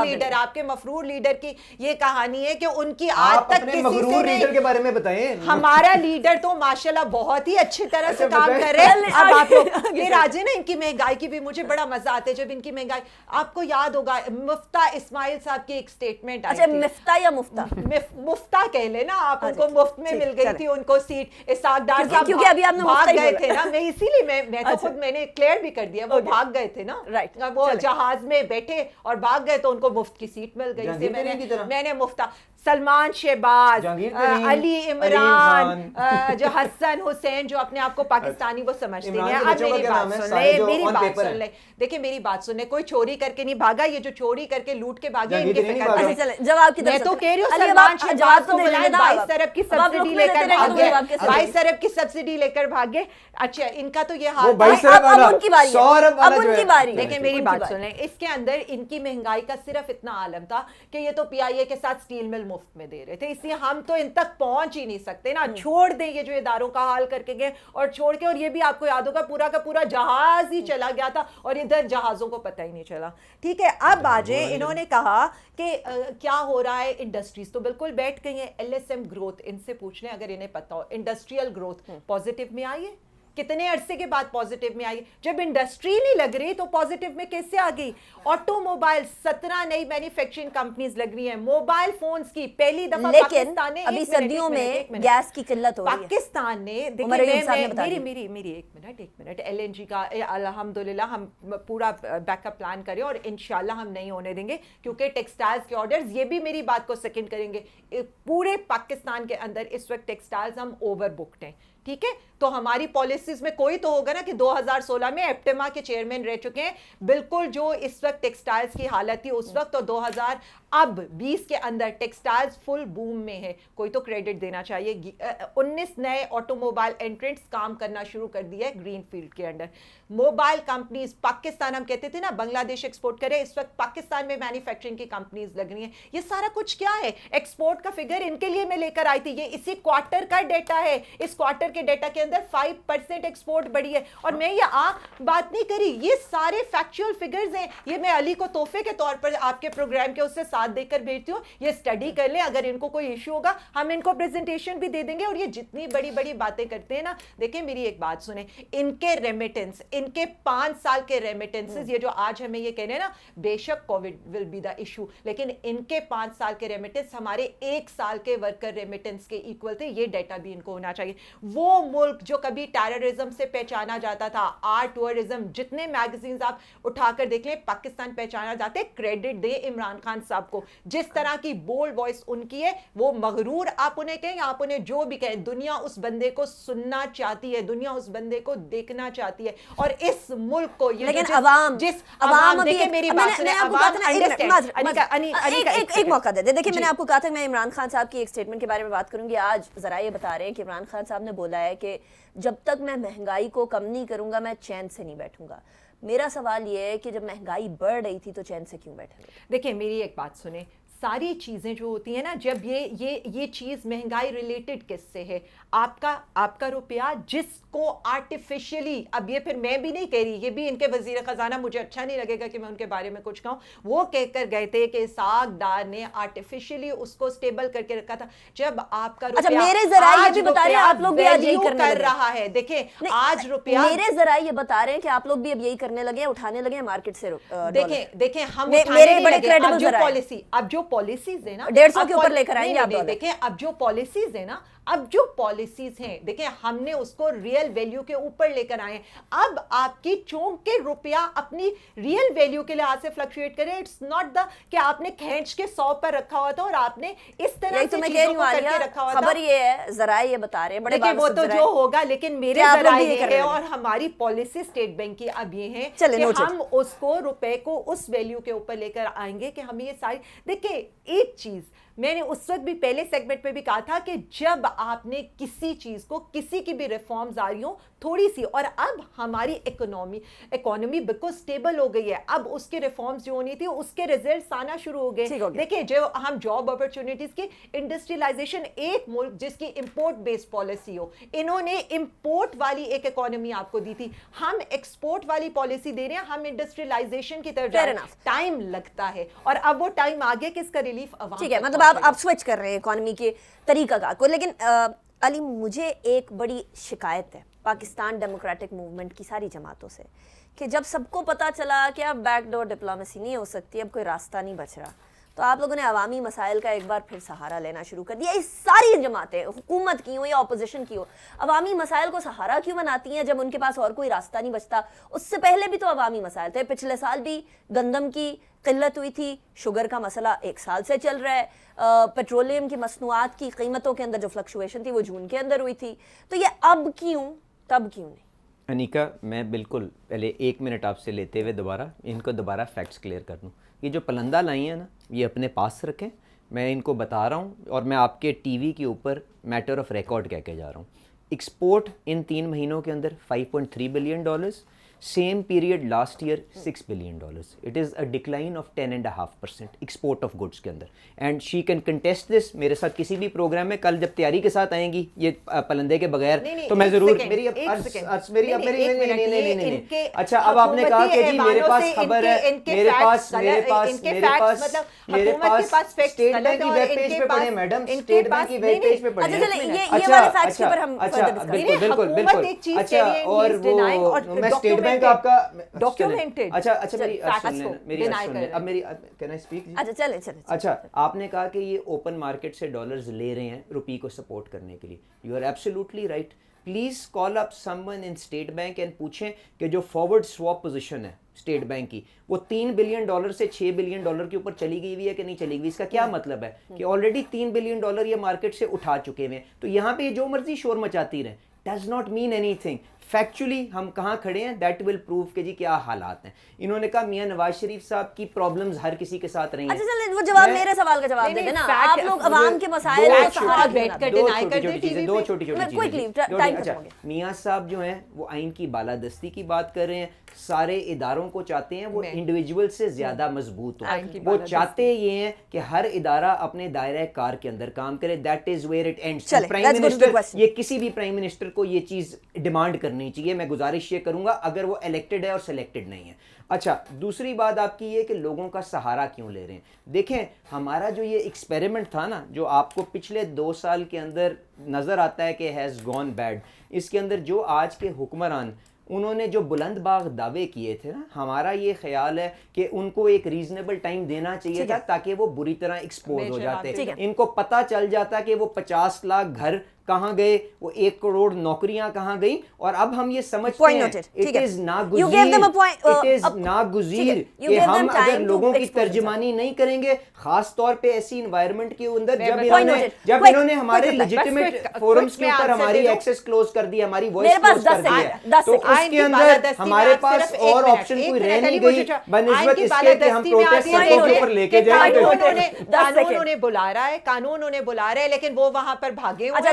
लीडर, आपके मफरूर लीडर की ये कहानी है कि उनकी आज तक मफरूर लीडर के बारे में बताएं. हमारा लीडर तो माशाल्लाह बहुत ही अच्छी तरह से काम कर रहे हैं. अब आप लोग ये राजे ना, इनकी महंगाई की भी मुझे बड़ा मजा आता है जब इनकी महंगाई. आपको याद होगा मुफ्ता इस्माइल साहब की एक स्टेटमेंट आई थी. मुफ्ता या मुफ्ता? मुफ्ता कह लेना आप. उनको मुफ्त में मिल गई थी उनको सीट. इसाक डार साहब क्योंकि अभी आपने भाग गए थे ना, मैं इसीलिए मैं तो खुद मैंने क्लियर भी कर दिया, वो भाग गए थे ना. राइट, वो जहाज में बैठे और भाग गए तो उनको मुफ्त की सीट मिल गई थी. मैंने मुफ्ता सलमान शहबाज, जहांगीर तरीन, अली अली इमरान, जो हसन हुसैन जो अपने आप को पाकिस्तानी वो समझते हैं। इमरान के अब बच्चों का मेरी क्या बात नाम है? सुन सारे ले, जो मेरी on बात paper सुन हैं। ले, देखिए मेरी बात सुनने, कोई चोरी करके नहीं भागा, ये जो चोरी करके लूट के भागे जहांगीर इनके तरीन फिक्र भागा। नहीं। अच्छा चले जवाब की तरफ मैं तो चलते कह रही हूँ हैं। अली, अब सलमान आप शहबाज जवाब को तो दे बुलाएं, देना 22 आप। अरब की अब आप सब्सिडी रुक में लेकर देते रहेंगे तो भागे, जवाब कैसे 22 अरब की सब्सिडी लेकर भागे। अच्छा, इनका तो ये हाल वो 22 अब अरब वाला, उनकी बारी है। 100 अरब वाला अब जो है। उनकी बारी है। देखिए मेरी उनकी बात बारी। सुनें, इसके अंदर इनकी महंगाई का सिर्फ इतना आलम था कि ये तो पीआईए के साथ स्टील मिल मुफ्त में दे रहे थे, इसलिए हम तो इन तक पहुंच ही नहीं सकते ना। छोड़ दें ये जो इदारों का हाल करके गए और छोड़ के, और ये भी आपको याद होगा पूरा का पूरा जहाज ही चला गया था और इधर जहाजों को पता ही नहीं चला। ठीक है, अब आजे इन्होंने कहा कि क्या हो रहा है, इंडस्ट्रीज तो बिल्कुल बैठ गई हैं। एलएसएम ग्रोथ इनसे पूछ लें अगर इन्हें पता हो, इंडस्ट्रियल ग्रोथ पॉजिटिव में आई है, कितने अरसे के बाद पॉजिटिव में आई? जब इंडस्ट्री नहीं लग रही तो पॉजिटिव में कैसे आ गई? ऑटोमोबाइल 17 नई मैन्युफैक्चरिंग कंपनीज लग रही हैं, मोबाइल फोन्स की पहली दफा लेकिन पाकिस्तान ने, अभी सर्दियों में गैस की किल्लत हो रही है। पाकिस्तान ने, उमर अयूब साहब ने बता मेरी दिया। मेरी मेरी एक मिनट एलएनजी का अल्हम्दुलिल्लाह हम पूरा बैकअप प्लान करें और इंशाल्लाह हम नहीं होने देंगे, क्योंकि टेक्सटाइल्स के ऑर्डर्स, ये भी मेरी बात को सेकंड करेंगे, पूरे पाकिस्तान के अंदर इस वक्त टेक्सटाइल्स हम ओवर बुक्ड हैं। ठीक है, तो हमारी पॉलिसीज में कोई तो होगा ना कि 2016 में एप्टेमा के चेयरमैन रह चुके हैं, बिल्कुल जो इस वक्त टेक्सटाइल्स की हालत थी उस वक्त, और 2020 के अंदर टेक्सटाइल्स फुल बूम में है, कोई तो क्रेडिट देना चाहिए। 19 नए ऑटोमोबाइल एंट्रेंट्स काम करना शुरू कर दिया है ग्रीन फील्ड के अंडर। मोबाइल कंपनीज पाकिस्तान, हम कहते थे ना बांग्लादेश एक्सपोर्ट करे, इस वक्त पाकिस्तान में मैन्युफैक्चरिंग की कंपनीज लग रही हैं। ये सारा कुछ क्या है? एक्सपोर्ट का फिगर इनके लिए मैं लेकर आई थी, ये इसी क्वार्टर का डेटा है। इस क्वार्टर के डेटा के अंदर 5% एक्सपोर्ट बढ़ी है, और मैं ये बात नहीं करी, ये सारे फैक्चुअल फिगर्स हैं। ये मैं अली को तोहफे के तौर पर आपके प्रोग्राम के उससे साथ देकर भेजती हूँ, ये स्टडी कर लें, अगर इनको कोई इश्यू होगा हम इनको प्रेजेंटेशन भी दे देंगे। और ये जितनी बड़ी बड़ी बातें करते हैं ना, देखिए मेरी एक बात सुने, इनके रेमिटेंस, इनके 5 साल के रेमिटेंसेस, ये जो आज हमें ये कह रहे हैं ना, बेशक Covid will be the issue, लेकिन इनके 5 साल के रेमिटेंस हमारे 1 साल के वर्कर रेमिटेंस के इक्वल थे। ये डेटा भी इनको होना चाहिए। वो मुल्क जो कभी टेररिज्म से पहचाना जाता था, आर्ट टूरिज्म, जितने मैगजीन्स आप उठाकर देख लें, पाकिस्तान पहचाना जाता है। क्रेडिट दे इमरान खान साहब को, जिस तरह की बोल्ड वॉइस उनकी है, वो मगरूर आप उन्हें कहें, आप उन्हें जो भी कहें, दुनिया उस बंदे को सुनना चाहती है, दुनिया उस बंदे को देखना चाहती है। और इस मुल्क को ये लेकिन अवाम देखिए मेरी बात सुने, एक मौका दे दे। देखिए मैंने आपको कहा था मैं इमरान खान साहब की एक स्टेटमेंट के बारे में बात करूंगी। आज जरा ये बता रहे हैं कि इमरान खान साहब ने बोला है कि जब तक मैं महंगाई को कम नहीं करूंगा मैं चैन से नहीं बैठूंगा। मेरा सवाल ये है कि जब महंगाई बढ़ रही थी तो चैन से क्यों बैठे? देखिए मेरी एक बात सुने, सारी चीज़ें जो होती हैं ना, जब ये चीज़ महंगाई रिलेटेड किससे है? आपका रुपया जिसको आर्टिफिशियली, अब ये फिर मैं भी नहीं कह रही, ये भी इनके वजीर खजाना, मुझे अच्छा नहीं लगेगा कि मैं उनके बारे में कुछ कहूँ, वो कहकर गए थे कि इसहाक डार ने आर्टिफिशियली उसको स्टेबल करके रखा था। जब आपका रुपया, अच्छा मेरे जरा ये भी बता रहे हैं आप लोग भी आज यही करने कर रहा है, देखिए आज रुपया, मेरे जरा ये बता रहे हैं कि आप लोग भी अब यही करने लगे हैं, उठाने लगे हैं मार्केट से। देखें हम मेरे बड़े क्रेडिबल जरा है। अब जो पॉलिसीज है ना, 150 के ऊपर लेकर आएंगे आप। देखें अब जो पॉलिसीज है ना, अब जो पॉलिसीज हैं, देखिए हमने उसको रियल वैल्यू के ऊपर लेकर आए हैं। अब आपकी चौंक के रुपया अपनी रियल वैल्यू के लिहाज से फ्लक्चुएट करे। इट्स नॉट द कि आपने खींच के 100 पर रखा हुआ था और आपने इस तरह से चीजों को करके रखा हुआ था। खबर ये है, जरा ये बता रहे हैं बड़े, देखिए वो तो जो होगा, लेकिन मेरे जरा ये है और हमारी पॉलिसी स्टेट बैंक की अब ये है कि हम उसको रुपए को उस वैल्यू के ऊपर लेकर आएंगे कि हमें ये सारी, देखिए एक चीज मैंने उस वक्त भी पहले सेगमेंट में भी कहा था कि जब आपने किसी चीज को, किसी की भी रिफॉर्म्स आ रही हो थोड़ी सी, और अब हमारी इकोनॉमी बिल्कुल स्टेबल हो गई है, अब उसके रिफॉर्म्स जो होनी थी उसके रिजल्ट्स आना शुरू हो गए। देखिए जो हम जॉब अपॉर्चुनिटीज की, इंडस्ट्रियलाइजेशन, एक मुल्क जिसकी इंपोर्ट बेस्ड पॉलिसी हो, इन्होंने इंपोर्ट वाली एक इकोनॉमी आपको दी थी, हम एक्सपोर्ट वाली पॉलिसी दे रहे हैं, हम इंडस्ट्रियलाइजेशन की तरफ जा रहे हैं। टाइम लगता है और अब वो टाइम आ गया कि इसका रिलीफ अवाम, ठीक है, मतलब आप स्विच कर रहे हैं इकोनॉमी के तरीका को। लेकिन अली मुझे एक बड़ी शिकायत है पाकिस्तान डेमोक्रेटिक मूवमेंट की सारी जमातों से कि जब सबको पता चला कि अब बैकडोर डिप्लोमेसी नहीं हो सकती, अब कोई रास्ता नहीं बच रहा, تو آپ لوگوں نے عوامی مسائل کا ایک بار پھر سہارا لینا شروع کر دیا. یہ ساری جماعتیں, حکومت کی ہو یا اپوزیشن کی ہو, عوامی مسائل کو سہارا کیوں بناتی ہیں جب ان کے پاس اور کوئی راستہ نہیں بچتا؟ اس سے پہلے بھی تو عوامی مسائل تھے. پچھلے سال بھی گندم کی قلت ہوئی تھی, شوگر کا مسئلہ 1 سال سے چل رہا ہے, پیٹرولیم کی مصنوعات کی قیمتوں کے اندر جو فلکچویشن تھی وہ جون کے اندر ہوئی تھی. تو یہ اب کیوں, تب کیوں نہیں؟ انیکا, میں بالکل پہلے 1 منٹ آپ سے لیتے ہوئے ان کو دوبارہ فیکٹس کلیئر کر دوں. یہ جو پلندہ لائی ہیں نا, یہ اپنے پاس رکھیں. میں ان کو بتا رہا ہوں اور میں آپ کے ٹی وی کے اوپر میٹر آف ریکارڈ کہہ کے جا رہا ہوں. ایکسپورٹ ان 3 مہینوں کے اندر $5.3 billion, same period last year $6 billion. It is a decline of 10.5% export of goods کے اندر. And she can contest this میرے ساتھ کسی بھی پروگرام میں. کل جب تیاری کے ساتھ آئیں گی یہ پلندے کے بغیر تو میں ضرور اچھا اب آپ نے کہا کہ جی میرے پاس خبر ہے, میرے پاس اسٹیٹ بینک کی ویب پیج پہ پڑھیں میڈم, اسٹیٹ بینک کی ویب پیج پہ پڑھیں. بالکل اچھا, اور وہ میں اسٹیٹ بینک آپ کا اچھا آپ نے کہا کہ یہ اوپن مارکیٹ سے ڈالرز لے رہے ہیں روپی کو سپورٹ کرنے کے لیے. You are absolutely right. Please call up someone in State Bank and پوچھیں کہ جو فارورڈ سواپ پوزیشن ہے اسٹیٹ بینک کی وہ $3 بلین سے $6 بلین کے اوپر چلی گئی ہوئی ہے کہ نہیں چلی گئی. اس کا کیا مطلب ہے کہ آلریڈی $3 بلین یہ مارکیٹ سے اٹھا چکے ہوئے ہیں. تو یہاں پہ جو مرضی شور مچاتی رہیں, does not mean any thing. Factually ہم کہاں کھڑے ہیں دیٹ ول پروو کہ جی کیا حالات ہیں. انہوں نے کہا میاں نواز شریف صاحب کی پرابلمز ہر کسی کے ساتھ رہی ہیں. اچھا چلیں وہ جواب میرے سوال کا جواب دے دیں نا. آپ لوگ عوام کے مسائل کو سہارا بیٹھ کر ڈینائی کر دیں ٹی وی پہ. چھوٹی چیزیں. میاں صاحب جو ہیں وہ آئین کی بالادستی کی بات کر رہے ہیں. سارے اداروں کو چاہتے ہیں وہ انڈیویجول سے زیادہ مضبوط ہو. وہ چاہتے یہ ہیں کہ ہر ادارہ اپنے دائرہ کار کے اندر کام کرے. That is where it ends. Prime minister, یہ کسی بھی پرائم منسٹر کو یہ چیز ڈیمانڈ کرنی چاہیے. میں گزارش یہ کروں گا اگر وہ الیکٹڈ ہے اور سلیکٹڈ نہیں ہے. اچھا, دوسری بات آپ کی یہ کہ لوگوں کا سہارا کیوں لے رہے ہیں. دیکھیں ہمارا جو یہ ایکسپیریمنٹ تھا نا, جو آپ کو پچھلے 2 سال کے اندر نظر آتا ہے کہ ہیز گون بیڈ, اس کے اندر جو آج کے حکمران انہوں نے جو بلند باغ دعوے کیے تھے نا, ہمارا یہ خیال ہے کہ ان کو ایک ریزنیبل ٹائم دینا چاہیے تھا تاکہ وہ بری طرح ایکسپوز ہو جاتے. ان کو پتہ چل جاتا کہ وہ 50 لاکھ گھر کہاں گئے, وہ 1 کروڑ نوکریاں کہاں گئیں. اور اب ہم یہ سمجھتے ہیں اٹ از ناگزیر کہ ہم اگر لوگوں کی ترجمانی نہیں کریں گے, خاص طور پہ ایسی انوائرمنٹ کے اندر جب انہوں نے ہمارے لیجیٹمیٹ فورمز کے اوپر ہماری ایکسس کلوز کر دی, ہماری وائس کلوز کر دی ہے, تو اس کے اندر ہمارے پاس اور آپشن کوئی رہ نہیں گئی بنسبت اس کے کہ ہم پروٹیسٹ سڑکوں کے اوپر لے کے جائیں. قانون انہیں بلا رہا ہے, قانون انہیں بلا رہے ہیں, لیکن وہ وہاں پر بھاگے ہوئے ہیں.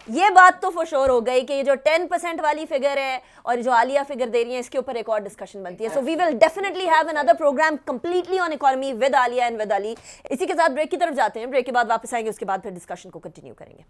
یہ بات تو فور شور ہو گئی کہ یہ جو 10% والی فگر ہے اور جو عالیہ فگر دے رہی ہیں اس کے اوپر ایک اور ڈسکشن بنتی ہے. So we will definitely have another program completely on economy with Alia and with Ali. اسی کے ساتھ بریک کی طرف جاتے ہیں. بریک کے بعد واپس آئیں گے, اس کے بعد پھر ڈسکشن کو کنٹینیو کریں گے.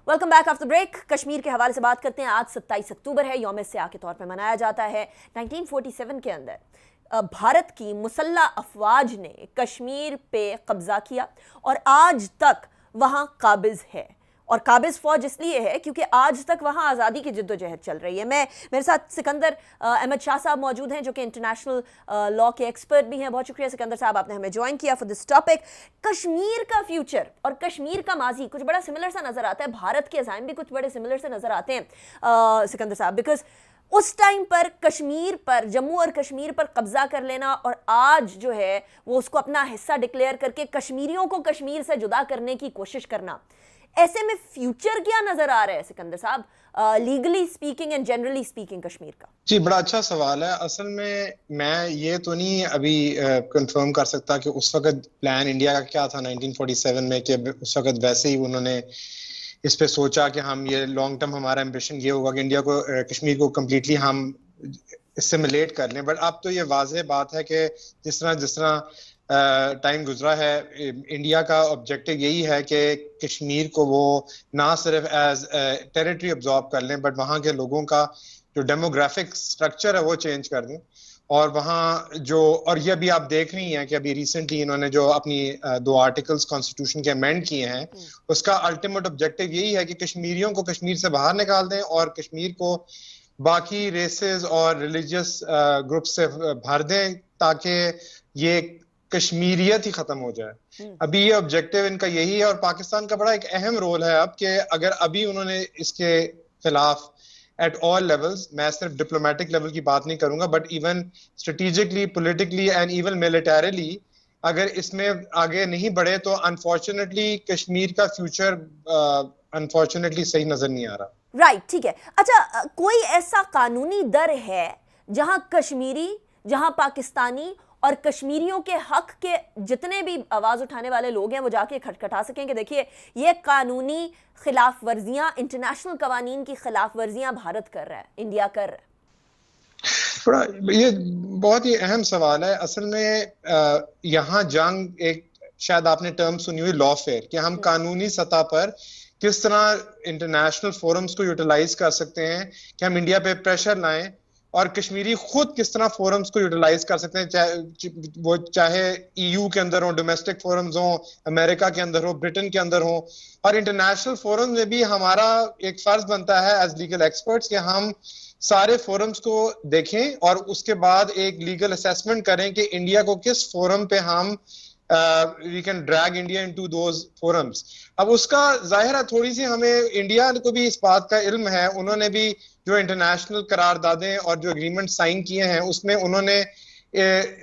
Welcome back after break. Kashmir کے حوالے سے بات کرتے ہیں. آج 27 اکتوبر ہے, یوم سیاہ کے طور پہ منایا جاتا ہے. 1947 کے اندر بھارت کی مسلح افواج نے کشمیر پہ قبضہ کیا اور آج تک وہاں قابض ہے. اور قابض فوج اس لیے ہے کیونکہ آج تک وہاں آزادی کی جد و جہد چل رہی ہے. میرے ساتھ سکندر احمد شاہ صاحب موجود ہیں جو کہ انٹرنیشنل لاء کے ایکسپرٹ بھی ہیں. بہت شکریہ سکندر صاحب, آپ نے ہمیں جوائن کیا فار دس ٹاپک. کشمیر کا فیوچر اور کشمیر کا ماضی کچھ بڑا سملر سا نظر آتا ہے. بھارت کے عزائم بھی کچھ بڑے سملر سے نظر آتے ہیں سکندر صاحب, بیکاز اس ٹائم پر کشمیر پر, جموں اور کشمیر پر قبضہ کر لینا اور آج جو ہے وہ اس کو اپنا حصہ ڈکلیئر کر کے کشمیریوں کو کشمیر سے جدا کرنے کی کوشش کرنا, ایسے میں فیوچر کیا نظر آ رہا ہے سکندر صاحب, legally speaking and generally speaking Kashmir کا؟ جی بڑا اچھا سوال ہے. اصل میں یہ تو نہیں ابھی کنفرم کر سکتا کہ اس وقت پلان انڈیا کا کیا تھا 1947 میں, کہ اس وقت ویسے ہی انہوں نے اس پہ سوچا کہ ہم یہ لانگ ٹرم ہمارا ایمبیشن یہ ہوگا کہ انڈیا کو کشمیر کو کمپلیٹلی ہم اسیملیٹ کر لیں. بٹ اب تو یہ واضح بات ہے کہ جس طرح ٹائم گزرا ہے. انڈیا کا آبجیکٹو یہی ہے کہ کشمیر کو وہ نہ صرف ایز ٹیریٹری ابزارب کر لیں بٹ وہاں کے لوگوں کا جو ڈیموگرافک اسٹرکچر ہے وہ چینج کر دیں. اور وہاں جو اور یہ ابھی آپ دیکھ رہی ہیں کہ ابھی ریسنٹلی انہوں نے جو اپنی 2 آرٹیکلز کانسٹیٹیوشن کے امینڈ کیے ہیں اس کا الٹیمیٹ آبجیکٹو یہی ہے کہ کشمیریوں کو کشمیر سے باہر نکال دیں اور کشمیر کو باقی ریسز اور ریلیجیس گروپ سے بھر دیں تاکہ یہ کشمیریت ہی ختم ہو جائے. ابھی یہ آبجیکٹو ان کا یہی ہے اور پاکستان کا بڑا ایک اہم رول ہے اب کہ اگر ابھی انہوں نے اس کے خلاف ایٹ آل لیولز, میں صرف ڈپلومیٹک لیول کی بات نہیں کروں گا but even strategically, politically and even militarily اگر اس میں آگے نہیں بڑھے تو انفارچونیٹلی کشمیر کا فیوچر انفارچونیٹلی صحیح نظر نہیں آ رہا. رائٹ, ٹھیک ہے. اچھا, کوئی ایسا قانونی در ہے جہاں کشمیری, جہاں پاکستانی اور کشمیریوں کے حق کے جتنے بھی آواز اٹھانے والے لوگ ہیں وہ جا کے کھٹکھٹا سکیں کہ دیکھیے یہ قانونی خلاف ورزیاں, انٹرنیشنل قوانین کی خلاف ورزیاں بھارت کر رہا ہے, انڈیا کر رہا ہے؟ یہ بہت ہی اہم سوال ہے. اصل میں یہاں جنگ ایک شاید آپ نے ٹرم سنی ہوئی لا فیئر, کہ ہم قانونی سطح پر کس طرح انٹرنیشنل فورمز کو یوٹیلائز کر سکتے ہیں کہ ہم انڈیا پہ پریشر لائیں, اور کشمیری خود کس طرح فورمز کو یوٹیلائز کر سکتے ہیں, وہ چاہے EU کے اندر ہوں, ڈومیسٹک فورمز ہوں, امریکہ کے اندر ہوں, برٹن کے اندر ہوں, اور انٹرنیشنل فورمز میں بھی ہمارا ایک فرض بنتا ہے ایز لیگل ایکسپرٹس کہ ہم سارے فورمز کو دیکھیں اور اس کے بعد ایک لیگل اسیسمنٹ کریں کہ انڈیا کو کس فورم پہ ہم we can drag India into those forums. اب اس کا ظاہر ہے تھوڑی سی ہمیں انڈیا کو بھی اس بات کا علم ہے, انہوں نے بھی جو انٹرنیشنل قراردادیں اور جو اگریمنٹ سائن کیے ہیں اس میں انہوں نے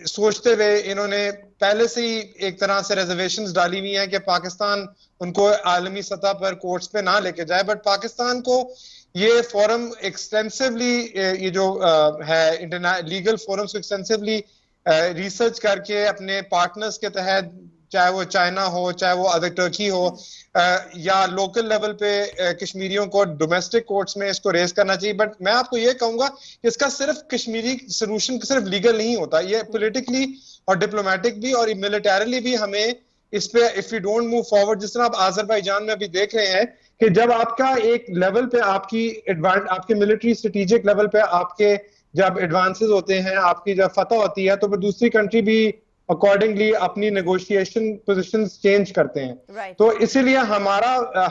سوچتے ہوئے انہوں نے پہلے سے ہی ایک طرح سے ریزرویشنز ڈالی ہوئی ہیں کہ پاکستان ان کو عالمی سطح پر کورٹس پہ نہ لے کے جائے, بٹ پاکستان کو یہ فورم ایکسٹینسولی یہ جو ہے لیگل فورمز کو ایکسٹینسولی ریسرچ کر کے اپنے پارٹنرز کے تحت, چاہے وہ چائنا ہو, چاہے وہ ادر ٹرکی ہو, یا لوکل لیول پہ کشمیریوں کو ڈومیسٹک کورٹس میں اس کو ریز کرنا چاہیے. بٹ میں آپ کو یہ کہوں گا کہ اس کا صرف کشمیری سولوشن صرف لیگل نہیں ہوتا, یہ پولیٹیکلی اور ڈپلومیٹک بھی اور ملٹریلی بھی ہمیں اس پہ if you don't move forward, جس طرح آپ آذربائیجان میں ابھی دیکھ رہے ہیں کہ جب آپ کا ایک لیول پہ آپ کے ملٹری اسٹریٹجک لیول پہ آپ کے جب ایڈوانسز ہوتے ہیں, آپ کی جب فتح ہوتی ہے تو پھر دوسری کنٹری بھی اکارڈنگلی اپنی نیگوشیشن پوزیشنز چینج کرتے ہیں. تو اسی لیے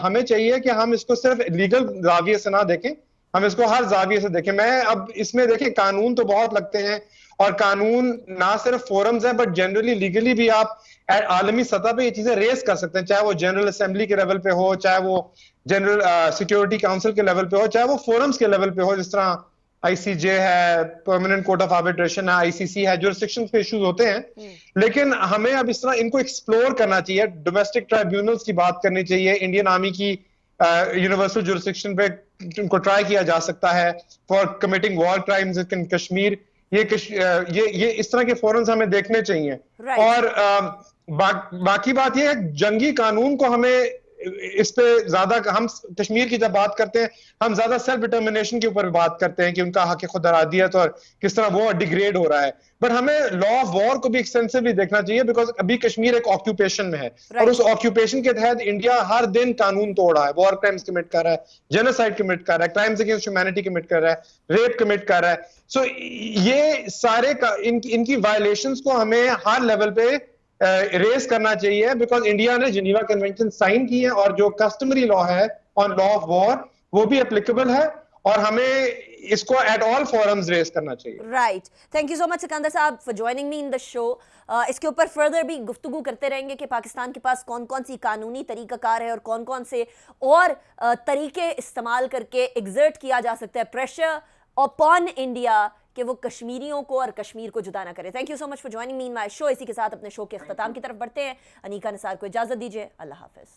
ہمیں چاہیے کہ ہم اس کو صرف لیگل زاویے سے نہ دیکھیں, ہم اس کو ہر زاویے سے دیکھیں. میں اب اس میں دیکھیں قانون تو بہت لگتے ہیں اور قانون نہ صرف فورمز ہیں بٹ جنرلی لیگلی بھی آپ عالمی سطح پہ یہ چیزیں ریز کر سکتے ہیں, چاہے وہ جنرل اسمبلی کے لیول پہ ہو, چاہے وہ جنرل سیکورٹی کاؤنسل کے لیول پہ ہو, چاہے وہ فورمز کے لیول پہ ہو, جس طرح ICJ ہے, پرماننٹ کورٹ آف آربیٹریشن ہے, ICC ہے, جورسڈکشن پہ ایشوز ہوتے ہیں. لیکن ہمیں اب اس طرح ان کو ایکسپلور کرنا چاہیے, ڈومیسٹک ٹرائبیونلز کی بات کرنی چاہیے, انڈین آرمی کی یونیورسل جورسڈکشن پہ ان کو ٹرائی کیا جا سکتا ہے for committing war crimes in Kashmir. یہ اس طرح کے فورمز ہمیں دیکھنے چاہیے. اور باقی بات یہ ہے جنگی قانون کو ہمیں اس پہ زیادہ, ہم کشمیر کی جب بات کرتے ہیں ہم زیادہ سیلف ڈٹرمنیشن کے اوپر بات کرتے ہیں کہ ان کا حق خود ارادیت اور کس طرح وہ ڈیگریڈ ہو رہا ہے, بٹ ہمیں لا آف وار کو بھی ایکسٹینسولی دیکھنا چاہیے بیکاز ابھی کشمیر ایک آکیوپیشن میں ہے اور اس آکیوپیشن کے تحت انڈیا ہر دن قانون توڑ رہا ہے, وار کرائمز کمٹ کر رہا ہے, جینوسائڈ کمٹ کر رہا ہے, کرائمز اگینسٹ ہیومینٹی کمٹ کر رہا ہے, ریپ کمٹ کر رہا ہے. سو یہ سارے ان کی وائلیشنز کو ہمیں ہر لیول پہ ریز کرنا چاہیے بیکاز انڈیا نے جنیوا کنونشن سائن کی ہے اور جو کسٹمری لا ہے آن لا آف وار وہ بھی اپلیکیبل ہے اور ہمیں اس کو ایٹ آل فورمز ریز کرنا چاہیے. رائٹ, تھینک یو سو مچ سکندر صاحب فار جوائننگ می ان دا شو. اس کے اوپر فردر بھی گفتگو کرتے رہیں گے کہ پاکستان کے پاس کون کون سی قانونی طریقہ کار ہے اور کون سے اور طریقے استعمال کر کے ایگزرٹ کیا جا سکتا ہے پریشر اپون انڈیا کہ وہ کشمیریوں کو اور کشمیر کو جدا نہ کرے. Thank you so much for joining me in my show. اسی کے ساتھ اپنے شو کے اختتام کی طرف بڑھتے ہیں. انیکا نثار کو اجازت دیجیے, اللہ حافظ.